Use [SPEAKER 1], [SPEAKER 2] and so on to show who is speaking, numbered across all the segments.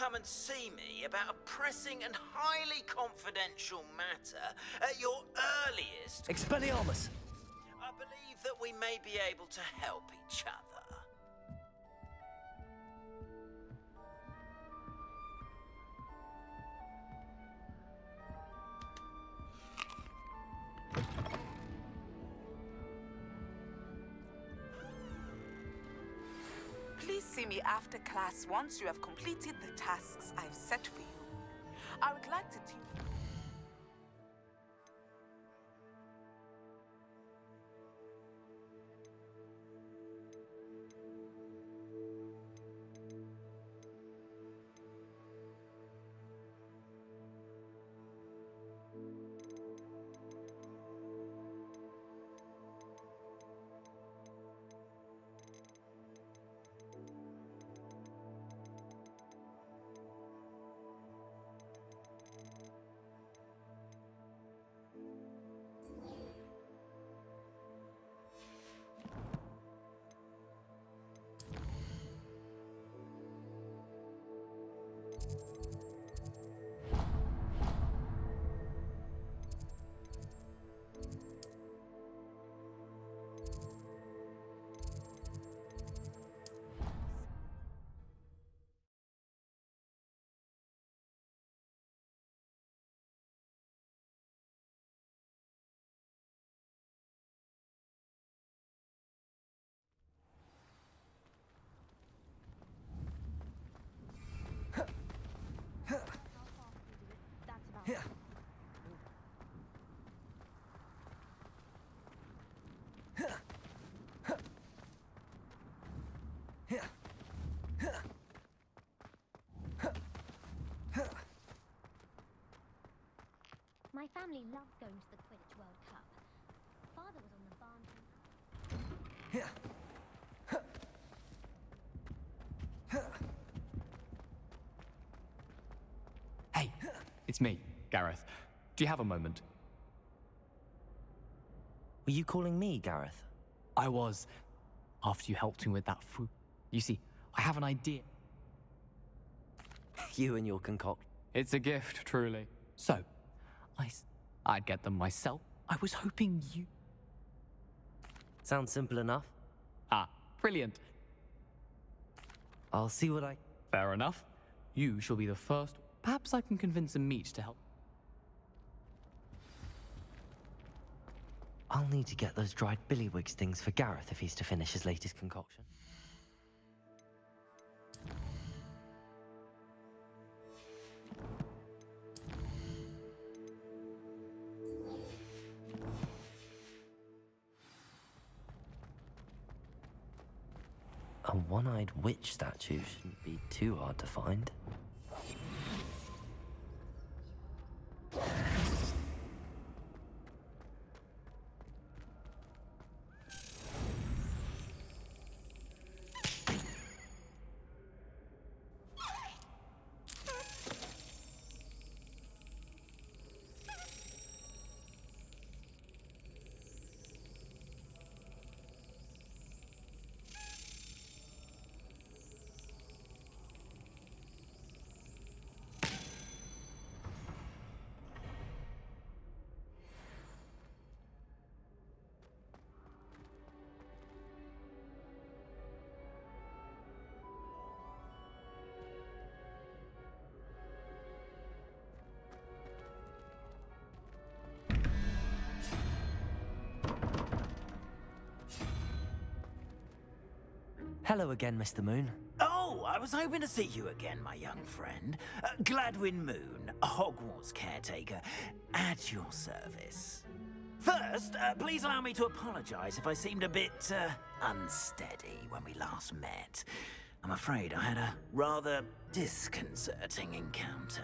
[SPEAKER 1] come and see me about a pressing and highly confidential matter at your earliest...
[SPEAKER 2] Expelliarmus!
[SPEAKER 1] I believe that we may be able to help each other.
[SPEAKER 3] Please see me after class once you have completed the tasks I've set for you. I would like to teach...
[SPEAKER 4] My family loved going to the Quidditch World Cup. Father was on the barn.
[SPEAKER 2] Hey, it's me, Gareth. Do you have a moment?
[SPEAKER 5] Were you calling me, Gareth?
[SPEAKER 2] I was, after you helped me with that food. You see, I have an idea.
[SPEAKER 5] You and your concoct.
[SPEAKER 2] It's a gift, truly. So, I'd get them myself. I was hoping you...
[SPEAKER 5] Sounds simple enough.
[SPEAKER 2] Ah, brilliant.
[SPEAKER 5] I'll see what I...
[SPEAKER 2] Fair enough. You shall be the first. Perhaps I can convince a meat to help.
[SPEAKER 5] I'll need to get those dried billywigs things for Gareth if he's to finish his latest concoction. A one-eyed witch statue shouldn't be too hard to find. Hello again, Mr. Moon.
[SPEAKER 1] Oh, I was hoping to see you again, my young friend. Gladwin Moon, Hogwarts caretaker, at your service. First, please allow me to apologize if I seemed a bit unsteady when we last met. I'm afraid I had a rather disconcerting encounter.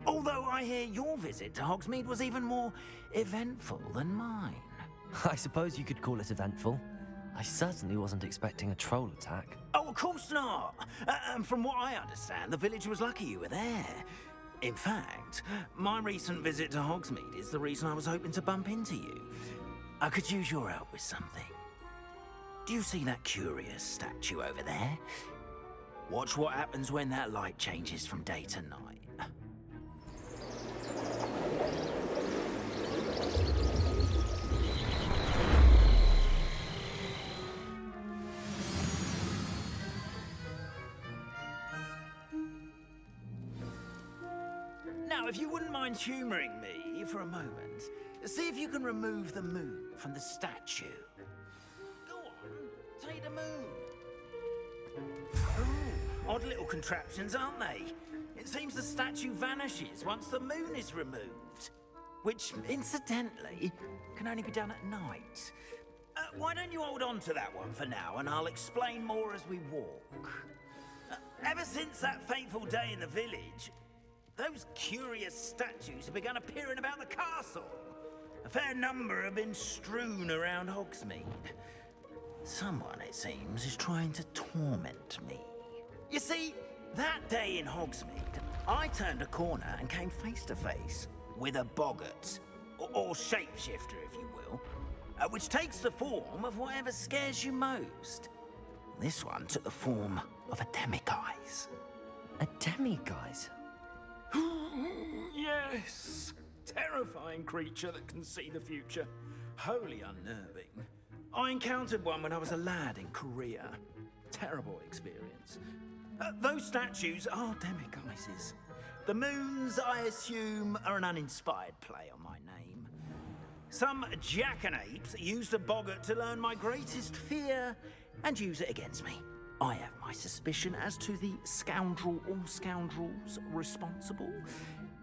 [SPEAKER 1] Although I hear your visit to Hogsmeade was even more eventful than mine.
[SPEAKER 5] I suppose you could call it eventful. I certainly wasn't expecting a troll attack.
[SPEAKER 1] Oh, of course not. And from what I understand, the village was lucky you were there. In fact, my recent visit to Hogsmeade is the reason I was hoping to bump into you. I could use your help with something. Do you see that curious statue over there? Watch what happens when that light changes from day to night. Now, if you wouldn't mind humouring me for a moment, see if you can remove the moon from the statue. Go on, take the moon. Ooh, odd little contraptions, aren't they? It seems the statue vanishes once the moon is removed. Which, incidentally, can only be done at night. Why don't you hold on to that one for now, and I'll explain more as we walk. Ever since that fateful day in the village, those curious statues have begun appearing about the castle. A fair number have been strewn around Hogsmeade. Someone, it seems, is trying to torment me. You see, that day in Hogsmeade, I turned a corner and came face to face with a boggart, or shapeshifter, if you will, which takes the form of whatever scares you most. This one took the form of a demiguise.
[SPEAKER 5] A demiguise?
[SPEAKER 1] Yes! Terrifying creature that can see the future. Wholly unnerving. I encountered one when I was a lad in Korea. Terrible experience. Those statues are demiguises. The moons, I assume, are an uninspired play on my name. Some jackanapes used a boggart to learn my greatest fear and use it against me. I have my suspicion as to the scoundrel or scoundrels responsible.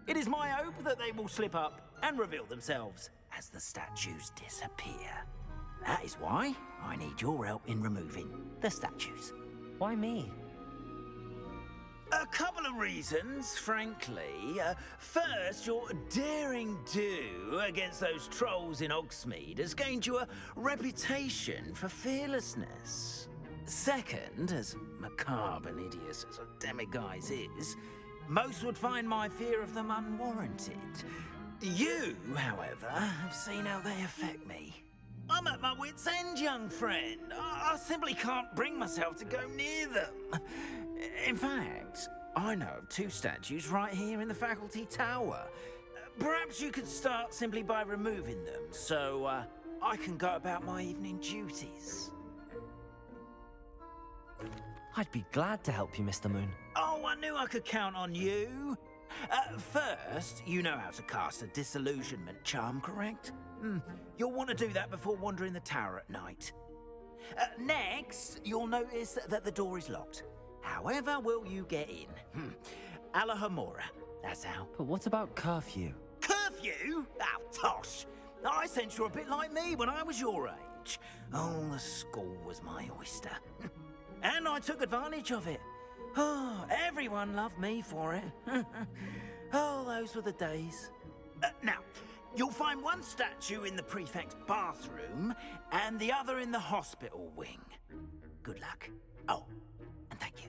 [SPEAKER 1] It is my hope that they will slip up and reveal themselves as the statues disappear. That is why I need your help in removing the statues.
[SPEAKER 5] Why me?
[SPEAKER 1] A couple of reasons, frankly. First, your daring do against those trolls in Hogsmeade has gained you a reputation for fearlessness. Second, as macabre and hideous as a demiguise is, most would find my fear of them unwarranted. You, however, have seen how they affect me. I'm at my wit's end, young friend. I simply can't bring myself to go near them. In fact, I know of two statues right here in the faculty tower. Perhaps you could start simply by removing them, so I can go about my evening duties.
[SPEAKER 5] I'd be glad to help you, Mr. Moon.
[SPEAKER 1] Oh, I knew I could count on you. First, you know how to cast a disillusionment charm, correct? You'll want to do that before wandering the tower at night. Next, you'll notice that the door is locked. However will you get in? Alahomora, that's how.
[SPEAKER 5] But what about curfew?
[SPEAKER 1] Curfew? Oh, tosh. I sense you're a bit like me when I was your age. Oh, the school was my oyster. And I took advantage of it. Oh, everyone loved me for it. Oh, those were the days. Now, you'll find one statue in the prefect's bathroom and the other in the hospital wing. Good luck. Oh, and thank you.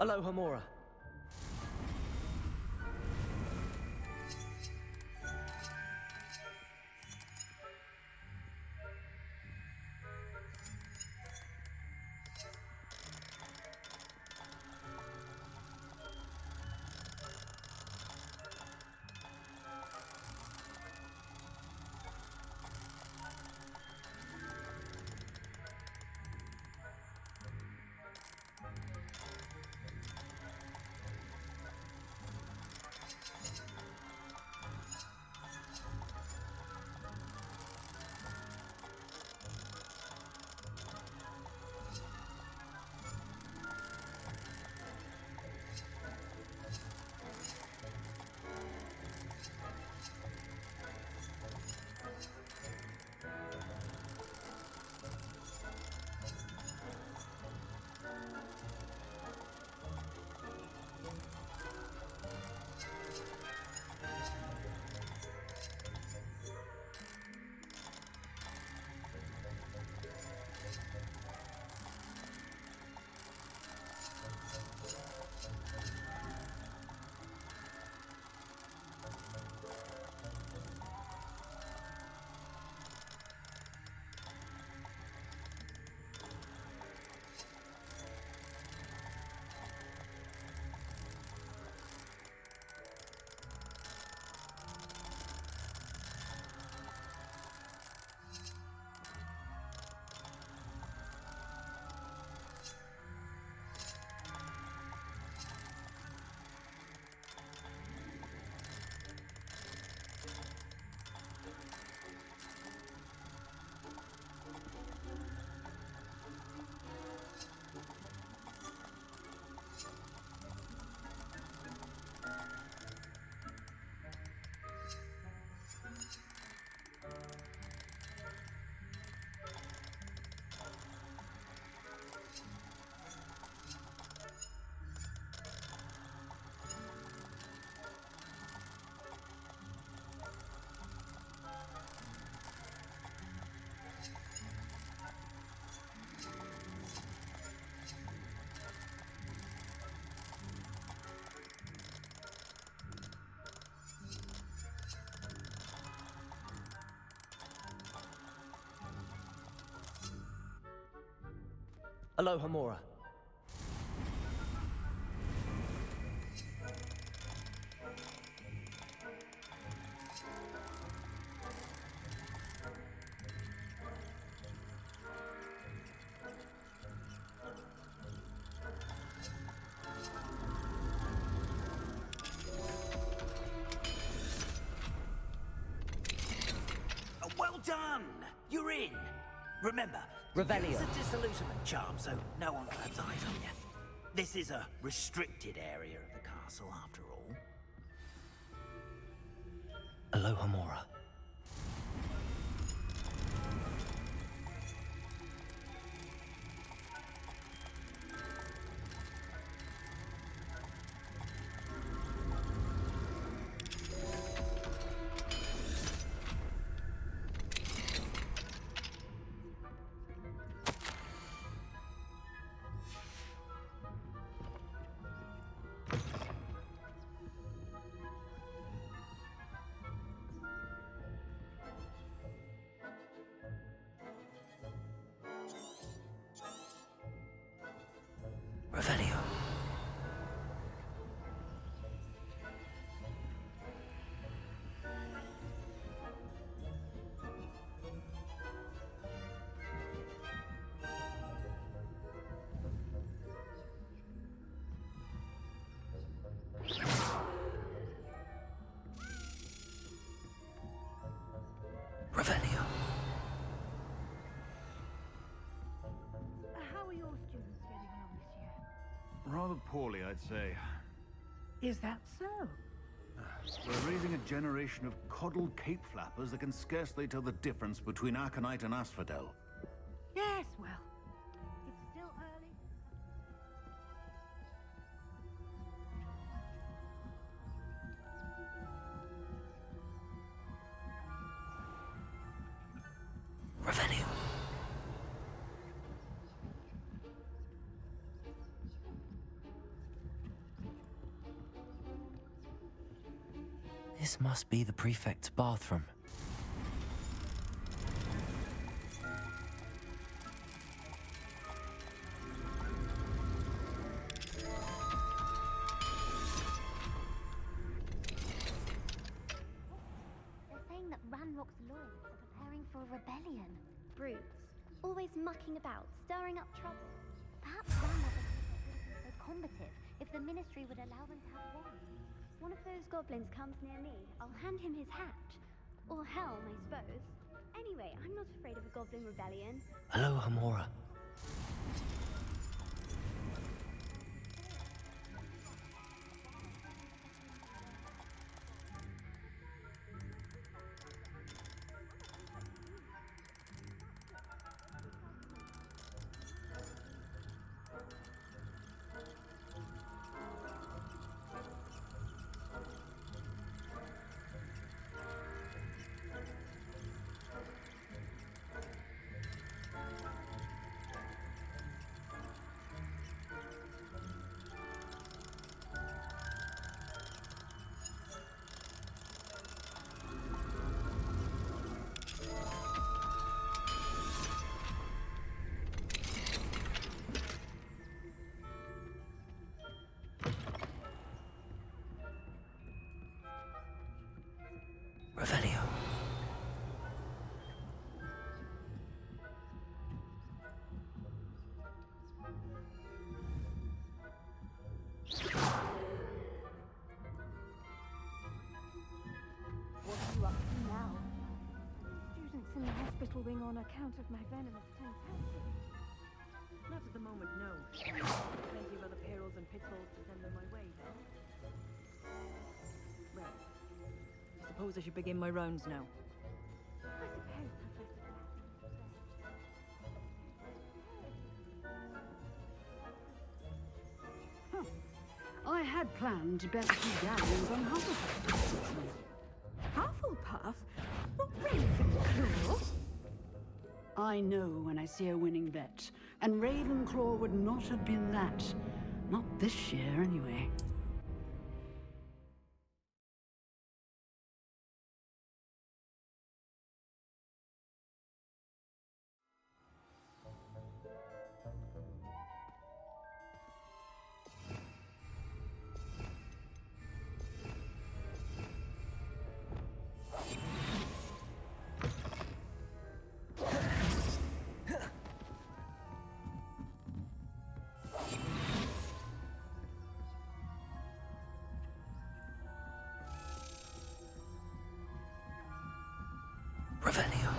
[SPEAKER 5] Aloha Mora. Aloha Mora.
[SPEAKER 1] Well done! You're in! Remember,
[SPEAKER 5] Revelio.
[SPEAKER 1] it's a disillusionment charm, so no one claps eyes on you. This is a restricted area of the castle, after all.
[SPEAKER 5] Aloha Mora. Revelio. Revelio.
[SPEAKER 6] How are your students getting on this year?
[SPEAKER 7] Rather poorly, I'd say.
[SPEAKER 6] Is that so?
[SPEAKER 7] We're raising a generation of coddled cape flappers that can scarcely tell the difference between aconite and asphodel.
[SPEAKER 6] Yes, well, it's still early.
[SPEAKER 5] Revelio. This must be the prefect's bathroom.
[SPEAKER 4] They're saying that Ranrock's lawyers are preparing for a rebellion. Brutes. Always mucking about, stirring up trouble. Perhaps Ranrock and Prefect wouldn't be so combative if the Ministry would allow them to have wands. One of those goblins comes near me, I'll hand him his hat. Or helm, I suppose. Anyway, I'm not afraid of a goblin rebellion.
[SPEAKER 5] Hello, Hamora. Revelio.
[SPEAKER 6] What are you up to now? Students in the hospital wing on account of my venomous tenacity.
[SPEAKER 8] Not at the moment, no. Plenty of other perils and pitfalls to send them my way, then. Well, I suppose I should begin my rounds now.
[SPEAKER 6] I suppose, Professor. I had planned to bet a few galleons on Hufflepuff. Hufflepuff? What Ravenclaw? I know when I see a winning bet, and Ravenclaw would not have been that. Not this year, anyway.
[SPEAKER 5] Revelio.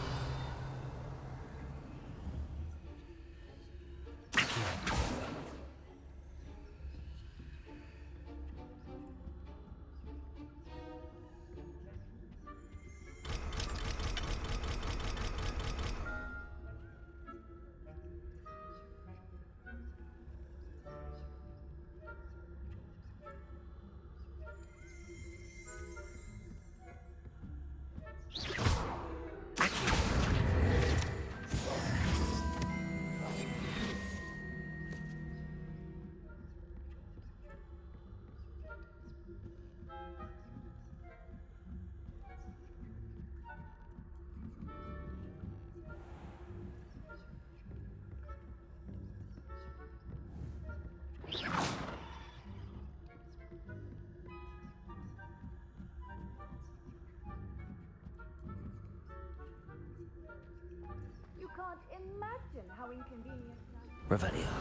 [SPEAKER 6] You can't imagine how inconvenient that is.
[SPEAKER 5] Revelio.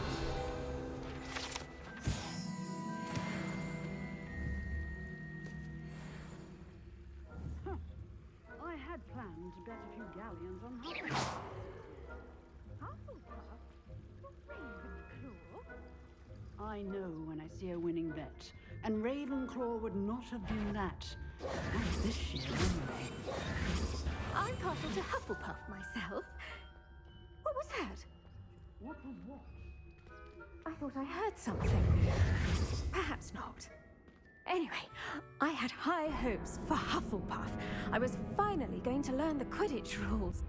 [SPEAKER 6] I had planned to bet a few galleons on Hufflepuff. Hufflepuff? Ravenclaw? I know when I see a winning bet, and Ravenclaw would not have been that. Not this year, anyway.
[SPEAKER 9] I'm partial to Hufflepuff myself. What was that?
[SPEAKER 6] What was what?
[SPEAKER 9] I thought I heard something. Perhaps not. Anyway, I had high hopes for Hufflepuff. I was finally going to learn the Quidditch rules.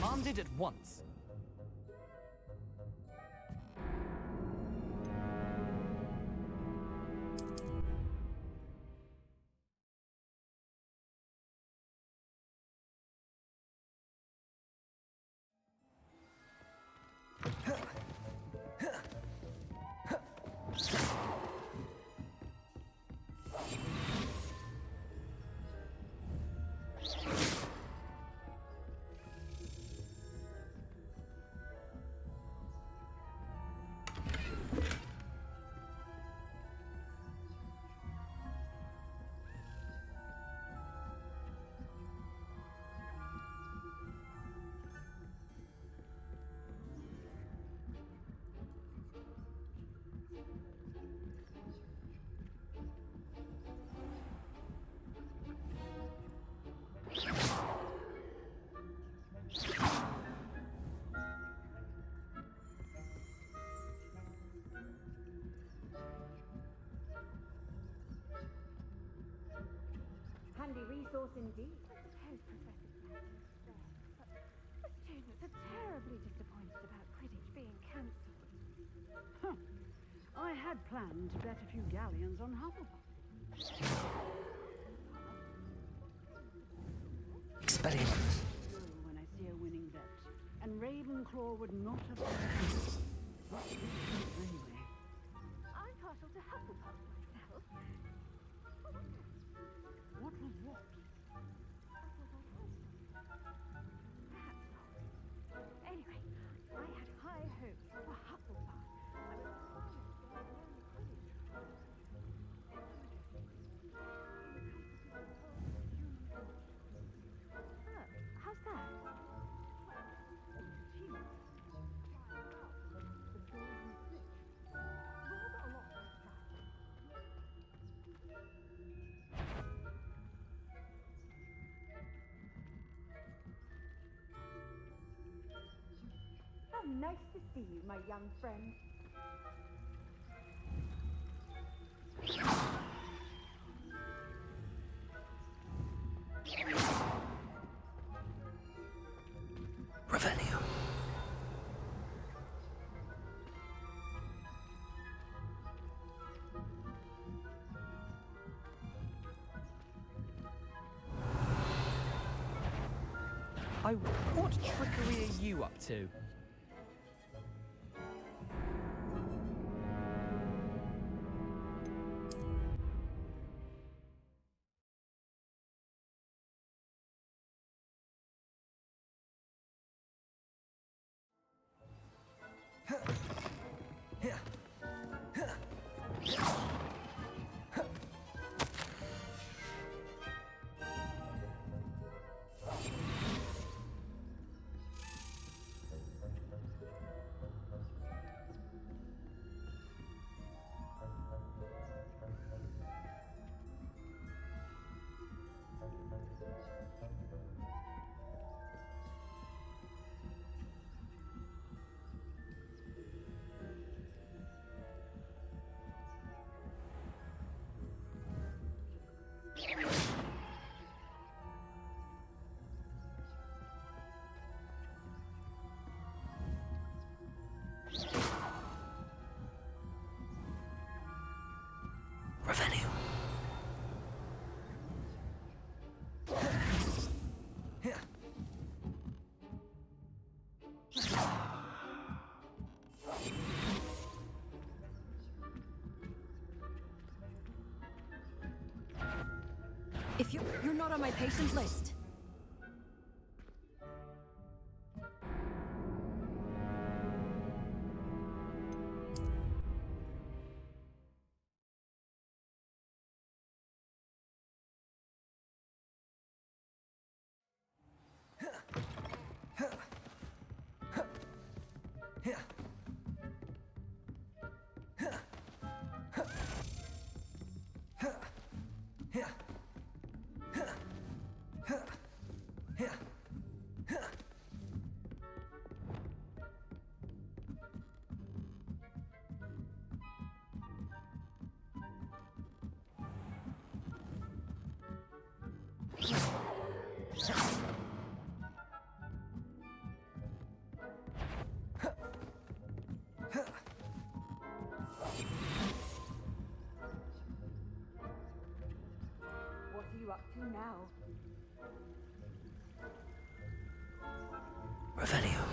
[SPEAKER 2] commanded at once.
[SPEAKER 6] Handy resource indeed. Suppose Professor Snape is there. But the students are terribly disappointed about Quidditch being cancelled. Huh. I had planned to bet a few galleons on Hufflepuff.
[SPEAKER 5] Expelliarmus.
[SPEAKER 6] When I see a winning bet. And Ravenclaw would not have done not anyway. I'm partial to Hufflepuff myself. What was what? Perhaps not. Anyway, I had high hopes for Hufflepuff. I was how's that?
[SPEAKER 8] How nice to see you, my young friend.
[SPEAKER 5] Revelio.
[SPEAKER 2] What trickery are you up to?
[SPEAKER 5] Revelio.
[SPEAKER 9] If you're not on my patient list.
[SPEAKER 5] Revelio.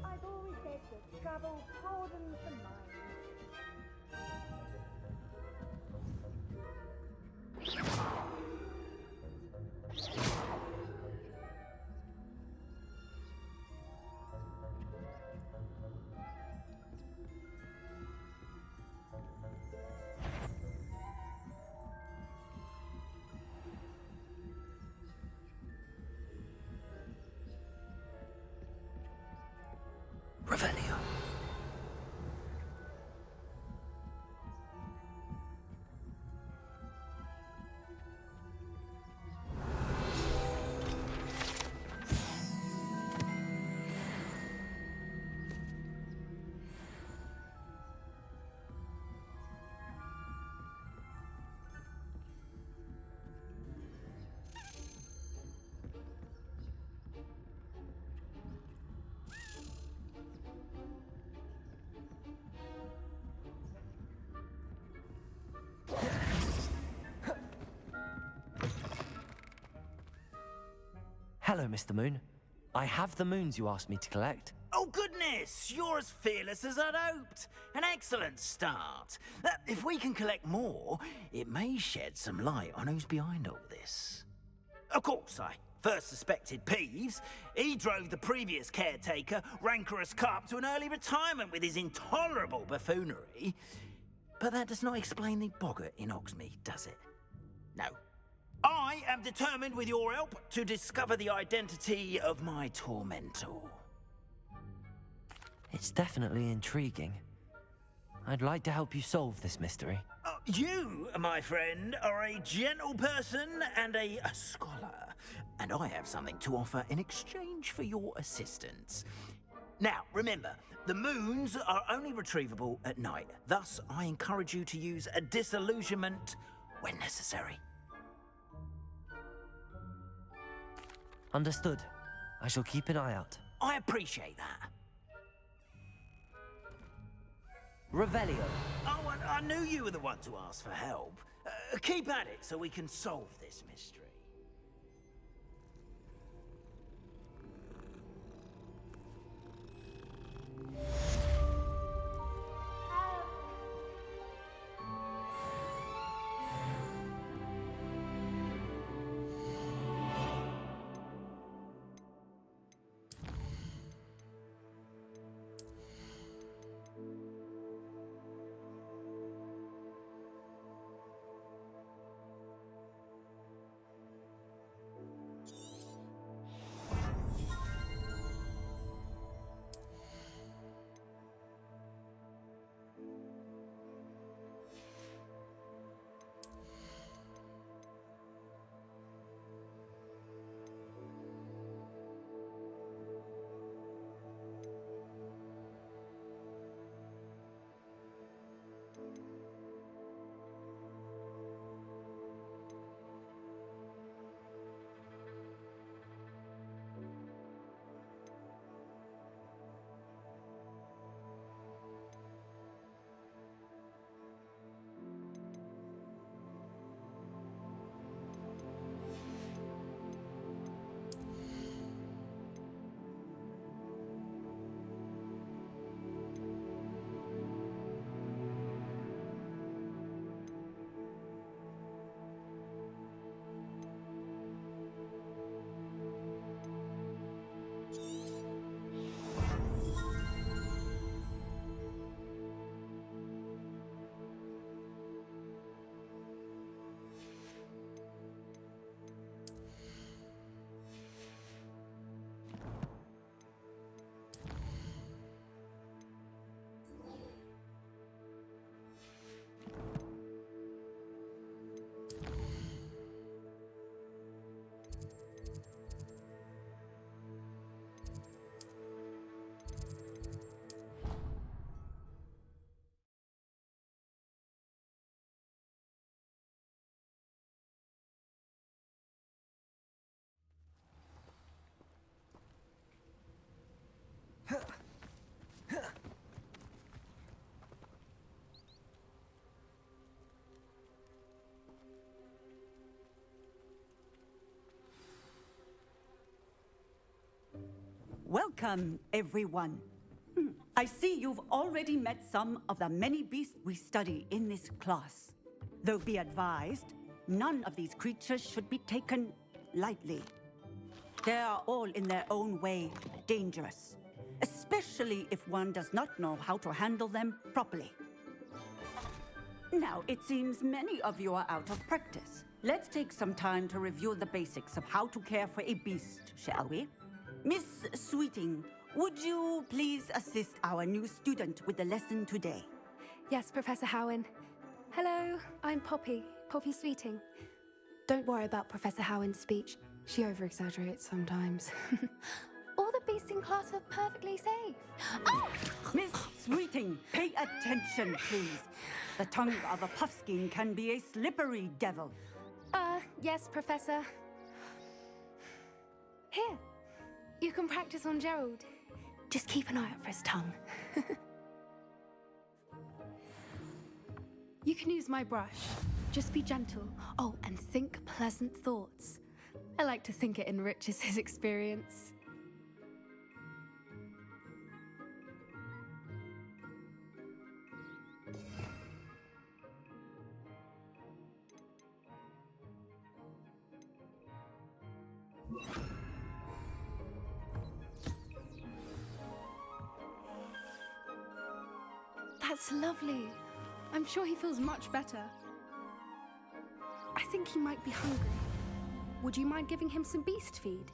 [SPEAKER 8] I've always said that travel broadens the mind.
[SPEAKER 5] Revelio. Hello, Mr. Moon. I have the moons you asked me to collect.
[SPEAKER 1] Oh, goodness! You're as fearless as I'd hoped. An excellent start. If we can collect more, it may shed some light on who's behind all this. Of course, I first suspected Peeves. He drove the previous caretaker, Rancorous Carp, to an early retirement with his intolerable buffoonery. But that does not explain the boggart in Hogsmeade, does it? No. I am determined, with your help, to discover the identity of my tormentor.
[SPEAKER 5] It's definitely intriguing. I'd like to help you solve this mystery.
[SPEAKER 1] You, my friend, are a gentle person and a scholar, and I have something to offer in exchange for your assistance. Now, remember, the moons are only retrievable at night. Thus, I encourage you to use a disillusionment when necessary.
[SPEAKER 5] Understood. I shall keep an eye out.
[SPEAKER 1] I appreciate that.
[SPEAKER 5] Revelio.
[SPEAKER 1] Oh, I knew you were the one to ask for help. Keep at it so we can solve this mystery.
[SPEAKER 10] Welcome, everyone. I see you've already met some of the many beasts we study in this class. Though be advised, none of these creatures should be taken lightly. They are all in their own way dangerous, especially if one does not know how to handle them properly. Now, it seems many of you are out of practice. Let's take some time to review the basics of how to care for a beast, shall we? Miss Sweeting, would you please assist our new student with the lesson today?
[SPEAKER 9] Yes, Professor Howen. Hello, I'm Poppy Sweeting. Don't worry about Professor Howen's speech. She over-exaggerates sometimes. All the beasts in class are perfectly safe. Oh!
[SPEAKER 10] Miss Sweeting, pay attention, please. The tongue of a puffskein can be a slippery devil.
[SPEAKER 9] Yes, Professor. Here, you can practice on Gerald. Just keep an eye out for his tongue. You can use my brush. Just be gentle. Oh, and think pleasant thoughts. I like to think it enriches his experience. That's lovely. I'm sure he feels much better. I think he might be hungry. Would you mind giving him some beast feed?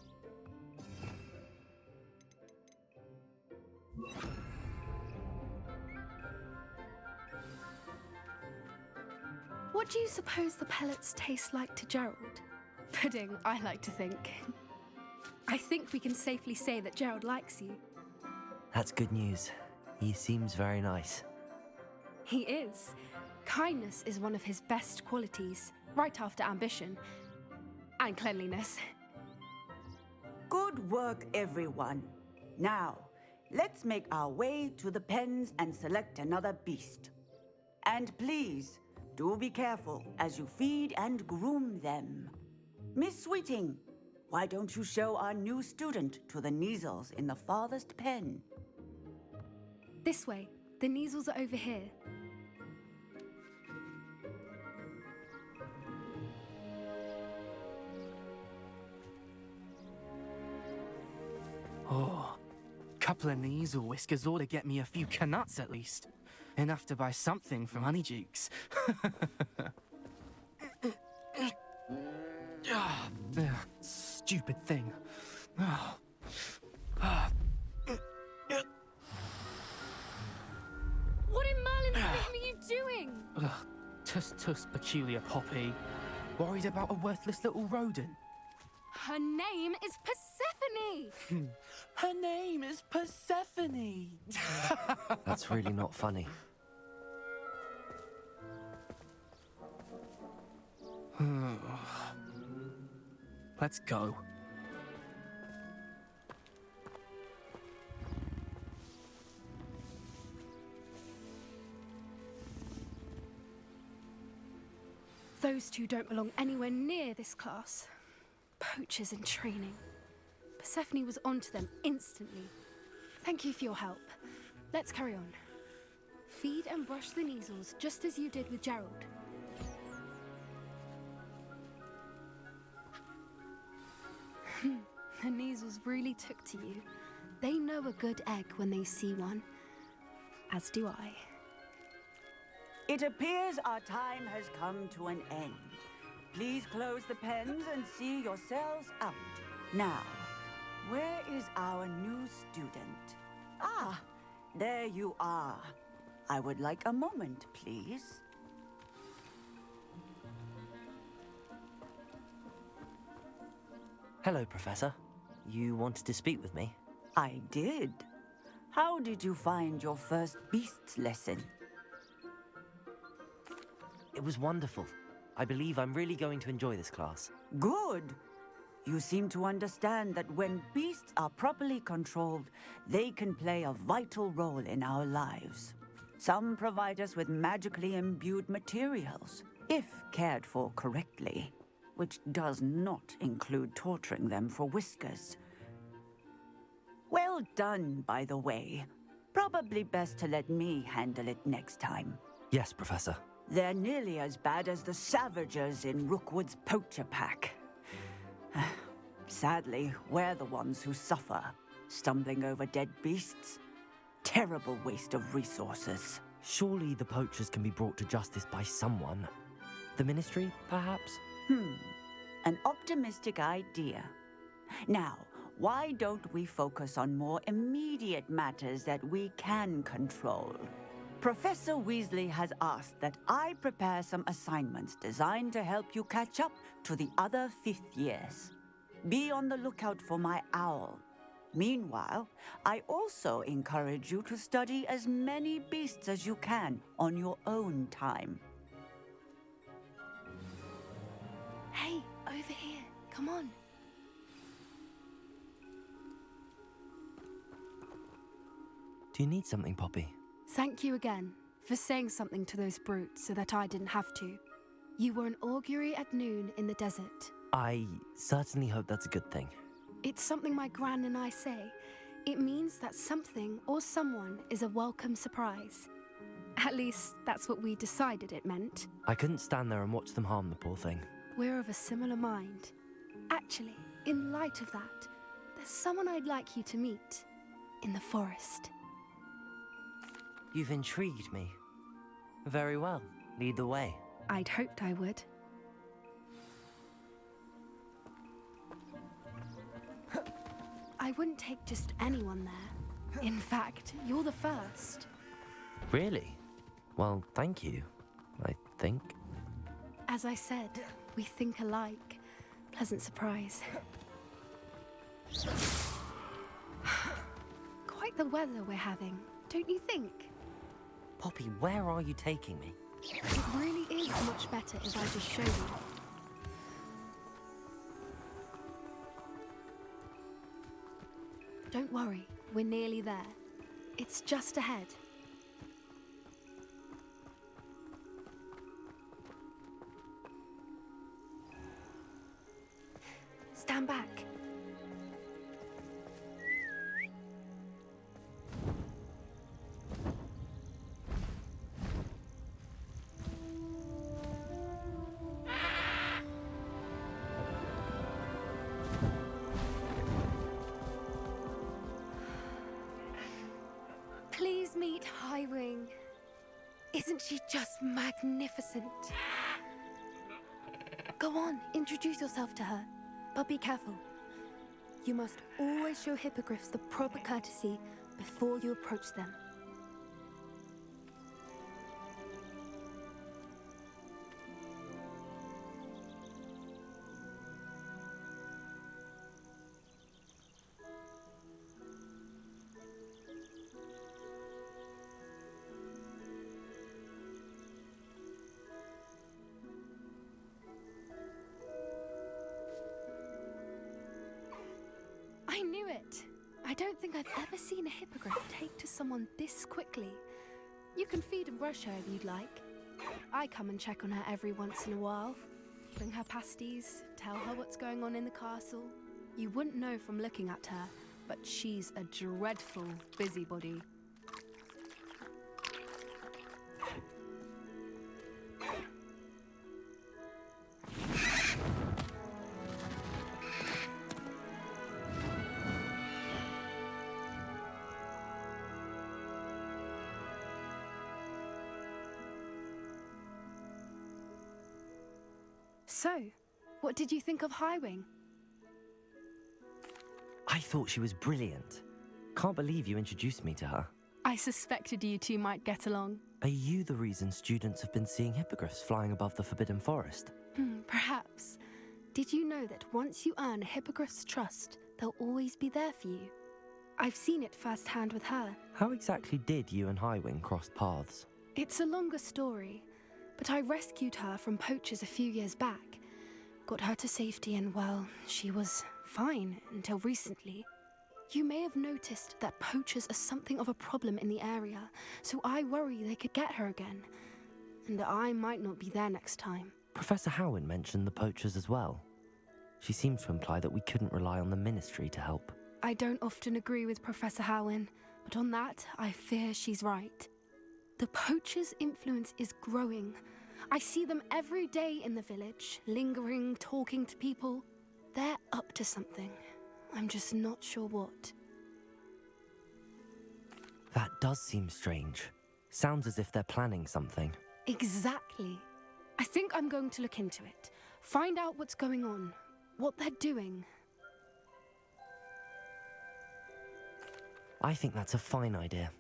[SPEAKER 9] What do you suppose the pellets taste like to Gerald? Pudding, I like to think. I think we can safely say that Gerald likes you.
[SPEAKER 5] That's good news. He seems very nice.
[SPEAKER 9] He is. Kindness is one of his best qualities, right after ambition. And cleanliness.
[SPEAKER 10] Good work, everyone. Now, let's make our way to the pens and select another beast. And please, do be careful as you feed and groom them. Miss Sweeting, why don't you show our new student to the Neasels in the farthest pen?
[SPEAKER 9] This way. The Neasels are over here.
[SPEAKER 2] Oh, couple of Neasel whiskers ought to get me a few canuts at least. Enough to buy something from Honeydukes. Stupid thing.
[SPEAKER 9] What in Merlin's name are you doing?
[SPEAKER 2] Tuss, peculiar Poppy. Worried about a worthless little rodent.
[SPEAKER 9] Her name is Persephone!
[SPEAKER 2] Her name is Persephone!
[SPEAKER 5] That's really not funny.
[SPEAKER 2] Let's go.
[SPEAKER 9] Those two don't belong anywhere near this class. Poachers in training. Persephone was onto them instantly. Thank you for your help. Let's carry on. Feed and brush the Neasels just as you did with Gerald. The Neasels really took to you. They know a good egg when they see one. As do I.
[SPEAKER 10] It appears our time has come to an end. Please close the pens and see yourselves out. Now, where is our new student? Ah, there you are. I would like a moment, please.
[SPEAKER 5] Hello, Professor. You wanted to speak with me?
[SPEAKER 10] I did. How did you find your first beasts lesson?
[SPEAKER 5] It was wonderful. I believe I'm really going to enjoy this class.
[SPEAKER 10] Good. You seem to understand that when beasts are properly controlled, they can play a vital role in our lives. Some provide us with magically imbued materials, if cared for correctly, which does not include torturing them for whiskers. Well, Well done, by the way. Probably best to let me handle it next time.
[SPEAKER 5] Yes, Professor.
[SPEAKER 10] They're nearly as bad as the Savagers in Rookwood's poacher pack. Sadly, we're the ones who suffer, stumbling over dead beasts. Terrible waste of resources.
[SPEAKER 5] Surely the poachers can be brought to justice by someone. The Ministry, perhaps?
[SPEAKER 10] An optimistic idea. Now, why don't we focus on more immediate matters that we can control? Professor Weasley has asked that I prepare some assignments designed to help you catch up to the other 5th years. Be on the lookout for my owl. Meanwhile, I also encourage you to study as many beasts as you can on your own time.
[SPEAKER 9] Hey, over here. Come on.
[SPEAKER 5] Do you need something, Poppy?
[SPEAKER 11] Thank you again for saying something to those brutes so that I didn't have to. You were an augury at noon in the desert.
[SPEAKER 5] I certainly hope that's a good thing.
[SPEAKER 11] It's something my gran and I say. It means that something or someone is a welcome surprise. At least, that's what we decided it meant.
[SPEAKER 5] I couldn't stand there and watch them harm the poor thing.
[SPEAKER 11] We're of a similar mind. Actually, in light of that, there's someone I'd like you to meet. In the forest.
[SPEAKER 5] You've intrigued me. Very well. Lead the way.
[SPEAKER 11] I'd hoped I would. I wouldn't take just anyone there. In fact, you're the first.
[SPEAKER 5] Really? Well, thank you, I think.
[SPEAKER 11] As I said, we think alike. Pleasant surprise. Quite the weather we're having, don't you think?
[SPEAKER 5] Poppy, where are you taking me?
[SPEAKER 11] It really is much better if I just show you. Don't worry, we're nearly there. It's just ahead. Stand back. Please meet Highwing. Isn't she just magnificent? Go on, introduce yourself to her. But be careful. You must always show hippogriffs the proper courtesy before you approach them. I knew it! I don't think I've ever seen a hippogriff take to someone this quickly. You can feed and brush her if you'd like. I come and check on her every once in a while. Bring her pasties, tell her what's going on in the castle. You wouldn't know from looking at her, but she's a dreadful busybody. So, what did you think of Highwing?
[SPEAKER 5] I thought she was brilliant. Can't believe you introduced me to her.
[SPEAKER 11] I suspected you two might get along.
[SPEAKER 5] Are you the reason students have been seeing hippogriffs flying above the Forbidden Forest?
[SPEAKER 11] Perhaps. Did you know that once you earn a hippogriff's trust, they'll always be there for you? I've seen it firsthand with her.
[SPEAKER 5] How exactly did you and Highwing cross paths?
[SPEAKER 11] It's a longer story, but I rescued her from poachers a few years back. Got her to safety and, well, she was fine until recently. You may have noticed that poachers are something of a problem in the area, so I worry they could get her again. And I might not be there next time.
[SPEAKER 5] Professor Howin mentioned the poachers as well. She seemed to imply that we couldn't rely on the Ministry to help.
[SPEAKER 11] I don't often agree with Professor Howin, but on that, I fear she's right. The poachers' influence is growing. I see them every day in the village, lingering, talking to people. They're up to something. I'm just not sure what.
[SPEAKER 5] That does seem strange. Sounds as if they're planning something.
[SPEAKER 11] Exactly. I think I'm going to look into it. Find out what's going on, what they're doing.
[SPEAKER 5] I think that's a fine idea.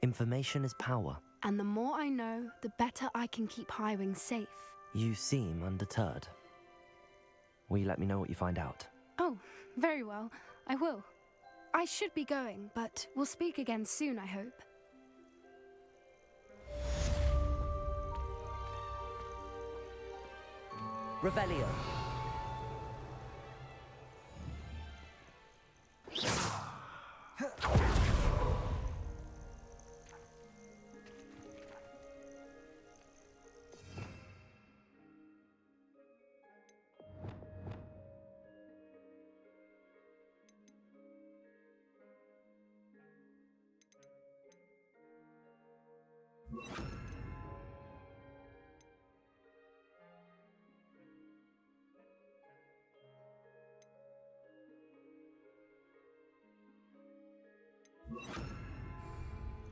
[SPEAKER 5] Information is power.
[SPEAKER 11] And the more I know, the better I can keep Highwing safe.
[SPEAKER 5] You seem undeterred. Will you let me know what you find out?
[SPEAKER 11] Oh, very well. I will. I should be going, but we'll speak again soon, I hope.
[SPEAKER 5] Revelio.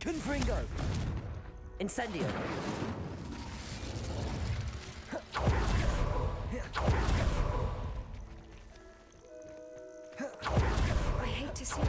[SPEAKER 5] Confringo! Incendio!
[SPEAKER 11] I hate to see it.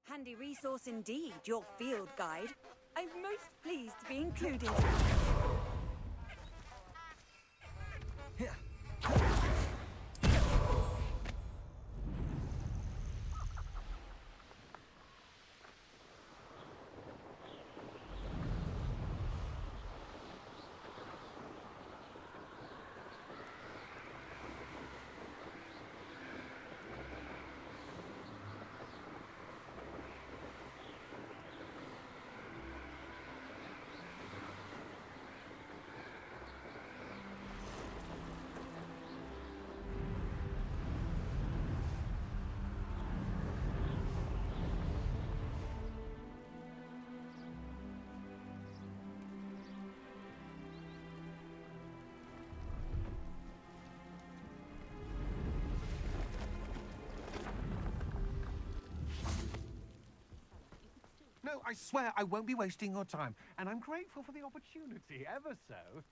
[SPEAKER 10] Handy resource indeed, your field guide. I'm most pleased to be included.
[SPEAKER 12] No, I swear I won't be wasting your time, and I'm grateful for the opportunity, ever so.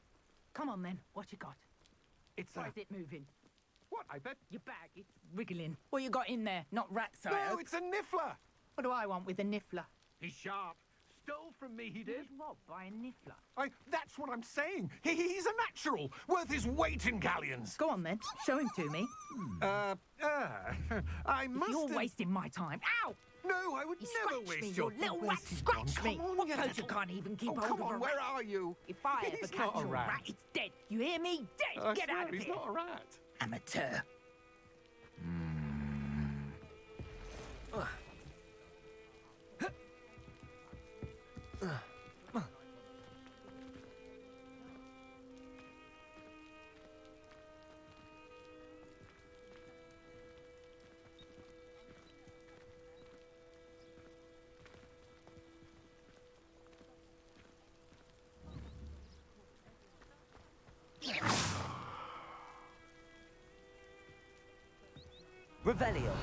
[SPEAKER 13] Come on then, what you got?
[SPEAKER 12] It's
[SPEAKER 13] Why is it moving?
[SPEAKER 12] What, I bet?
[SPEAKER 13] Your bag, it's wriggling. What you got in there? Not rats, I
[SPEAKER 12] No,
[SPEAKER 13] hope.
[SPEAKER 12] it's a niffler!
[SPEAKER 13] What do I want with a niffler?
[SPEAKER 12] He's sharp. Stole from me, he did.
[SPEAKER 13] He was robbed by a niffler.
[SPEAKER 12] That's what I'm saying. He's a natural, worth his weight in galleons.
[SPEAKER 13] Go on then, show him to me.
[SPEAKER 12] I must
[SPEAKER 13] You're
[SPEAKER 12] have...
[SPEAKER 13] wasting my time. Ow!
[SPEAKER 12] No, I would
[SPEAKER 13] You
[SPEAKER 12] never
[SPEAKER 13] scratched
[SPEAKER 12] waste
[SPEAKER 13] me,
[SPEAKER 12] your...
[SPEAKER 13] you little
[SPEAKER 12] Where's
[SPEAKER 13] rat,
[SPEAKER 12] he
[SPEAKER 13] scratch
[SPEAKER 12] gone?
[SPEAKER 13] me!
[SPEAKER 12] Come on,
[SPEAKER 13] What
[SPEAKER 12] you
[SPEAKER 13] poacher
[SPEAKER 12] little-
[SPEAKER 13] can't even keep
[SPEAKER 12] Oh,
[SPEAKER 13] hold
[SPEAKER 12] come
[SPEAKER 13] of a
[SPEAKER 12] on,
[SPEAKER 13] rat?
[SPEAKER 12] where are you?
[SPEAKER 13] If I ever
[SPEAKER 12] He's
[SPEAKER 13] catch
[SPEAKER 12] not a
[SPEAKER 13] your
[SPEAKER 12] rat.
[SPEAKER 13] rat, it's dead. You hear me? Dead!
[SPEAKER 12] I
[SPEAKER 13] Get
[SPEAKER 12] swear,
[SPEAKER 13] out of
[SPEAKER 12] he's
[SPEAKER 13] here!
[SPEAKER 12] not a rat.
[SPEAKER 13] Amateur.
[SPEAKER 5] Revelio.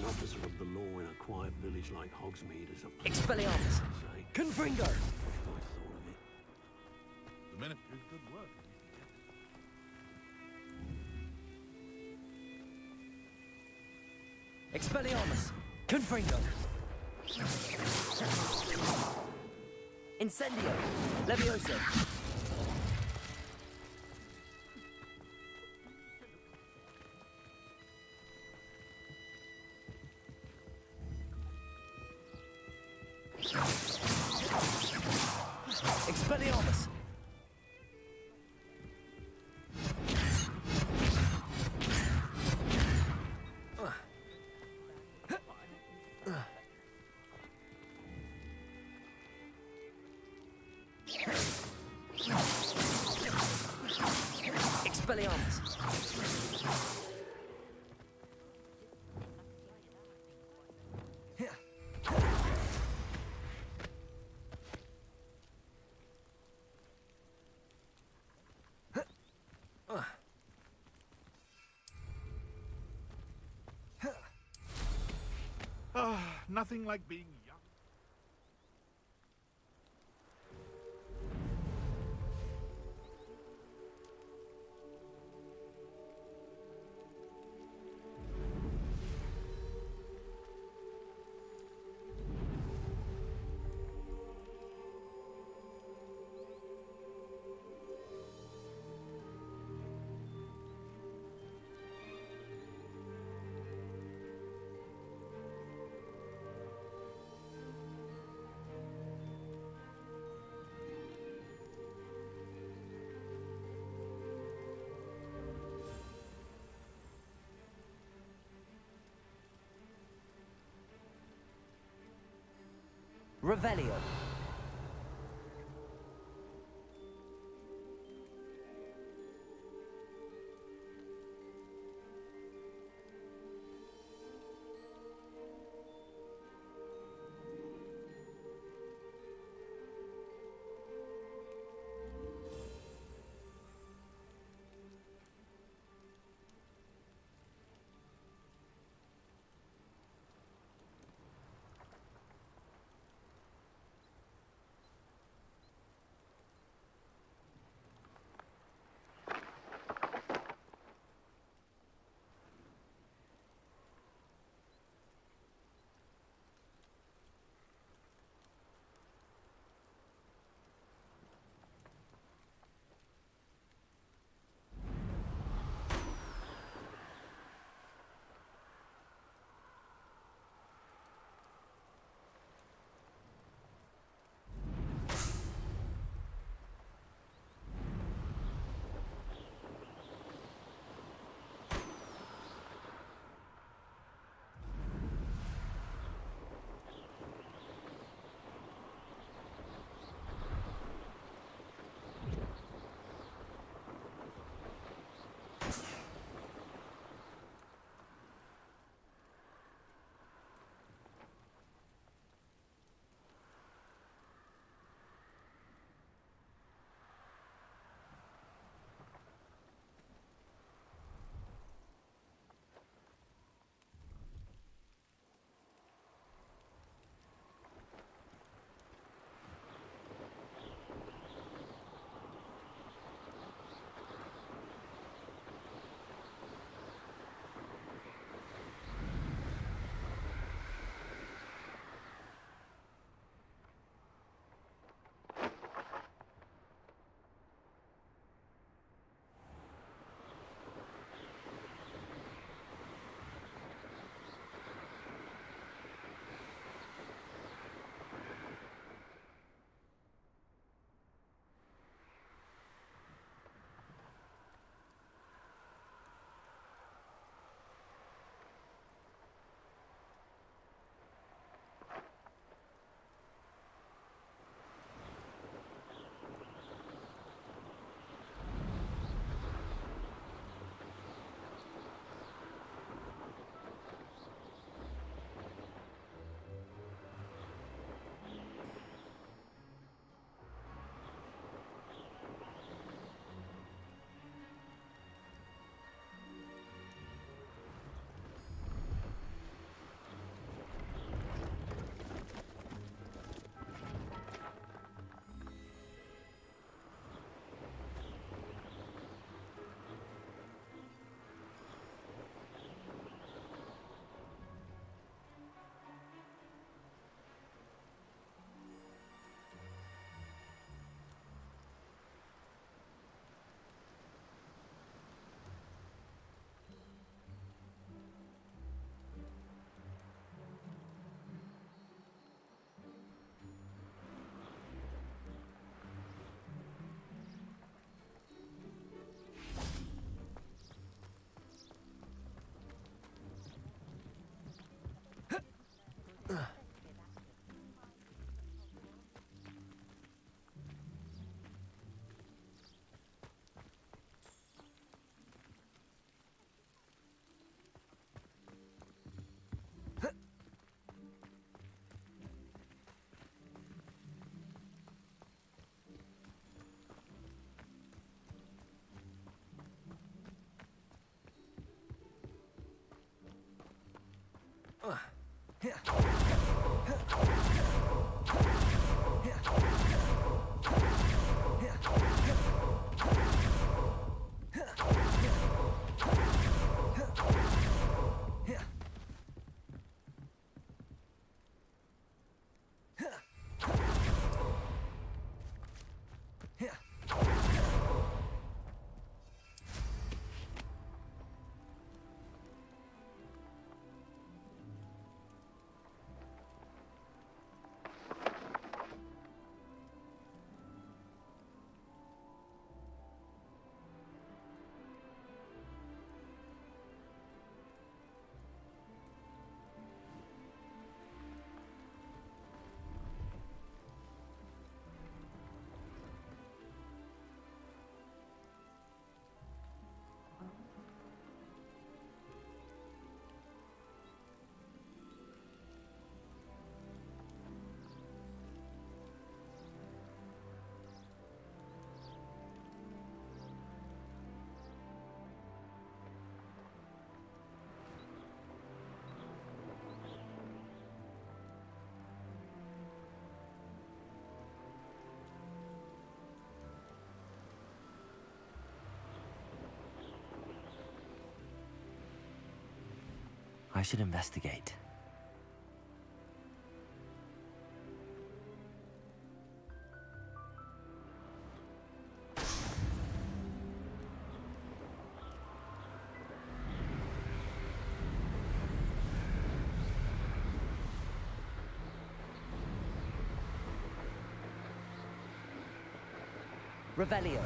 [SPEAKER 14] officer of the law in a quiet village like Hogsmeade is a...
[SPEAKER 5] Expelliarmus!
[SPEAKER 14] Say.
[SPEAKER 5] Confringo!
[SPEAKER 14] I thought of it.
[SPEAKER 7] The Ministry's good work.
[SPEAKER 5] Expelliarmus! Confringo! Incendio! Levioso! Expelliarmus! Expelliarmus!
[SPEAKER 7] Nothing like being young.
[SPEAKER 5] Revelio. I should investigate.
[SPEAKER 15] Revelio.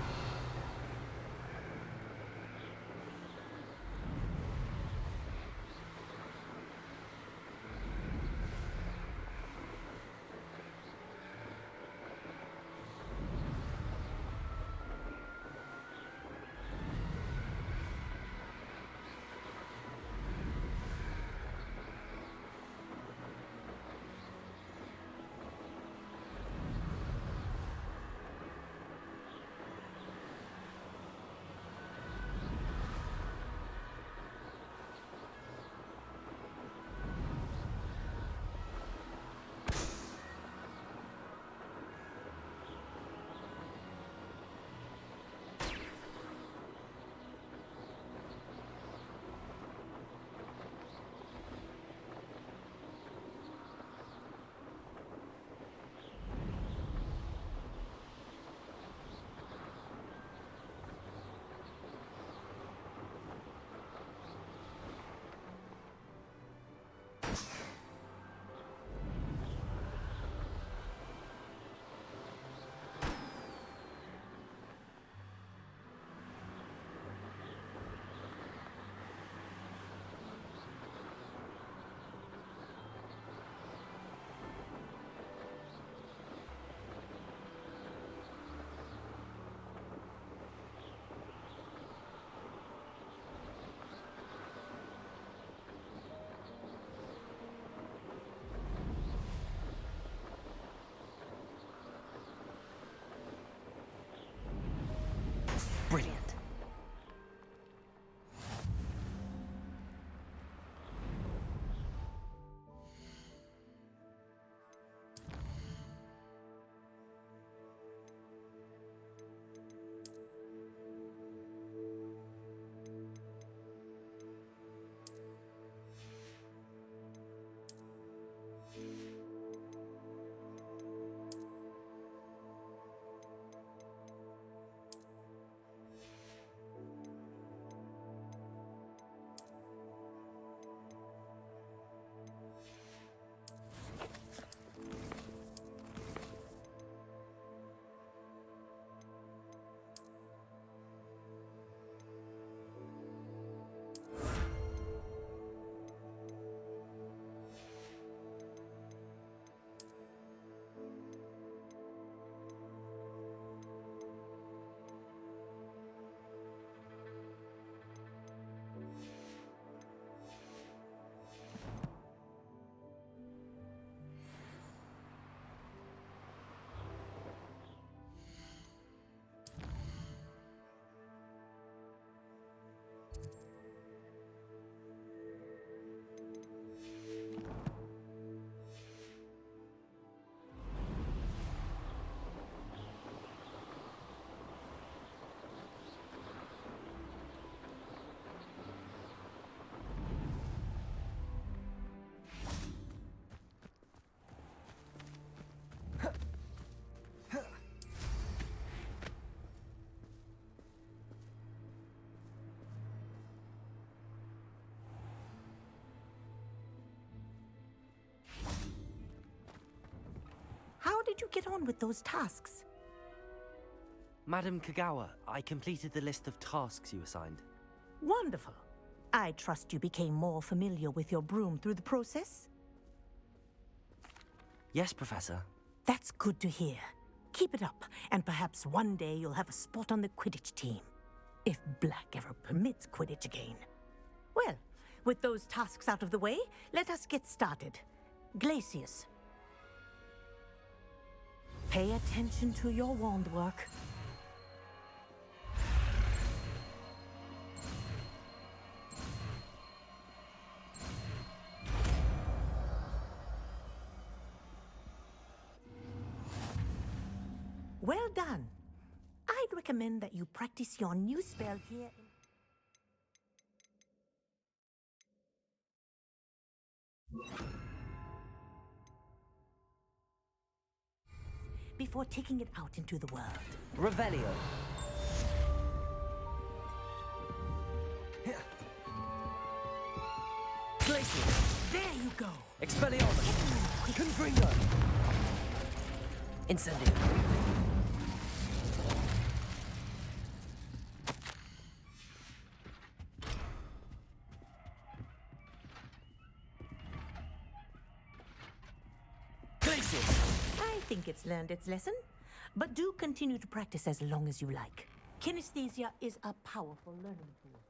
[SPEAKER 15] you get on with those tasks?
[SPEAKER 5] Madam Kagawa, I completed the list of tasks you assigned.
[SPEAKER 15] Wonderful. I trust you became more familiar with your broom through the process?
[SPEAKER 5] Yes, Professor.
[SPEAKER 15] That's good to hear. Keep it up, and perhaps one day you'll have a spot on the Quidditch team. If Black ever permits Quidditch again. Well, with those tasks out of the way, let us get started. Glacius. Pay attention to your wand work. Well done. I'd recommend that you practice your new spell here before taking it out into the world.
[SPEAKER 5] Revelio. Glacius.
[SPEAKER 15] There you go.
[SPEAKER 5] Expelliarmus. Confringo. Incendio.
[SPEAKER 15] I think it's learned its lesson, but do continue to practice as long as you like. Kinesthesia is a powerful learning tool.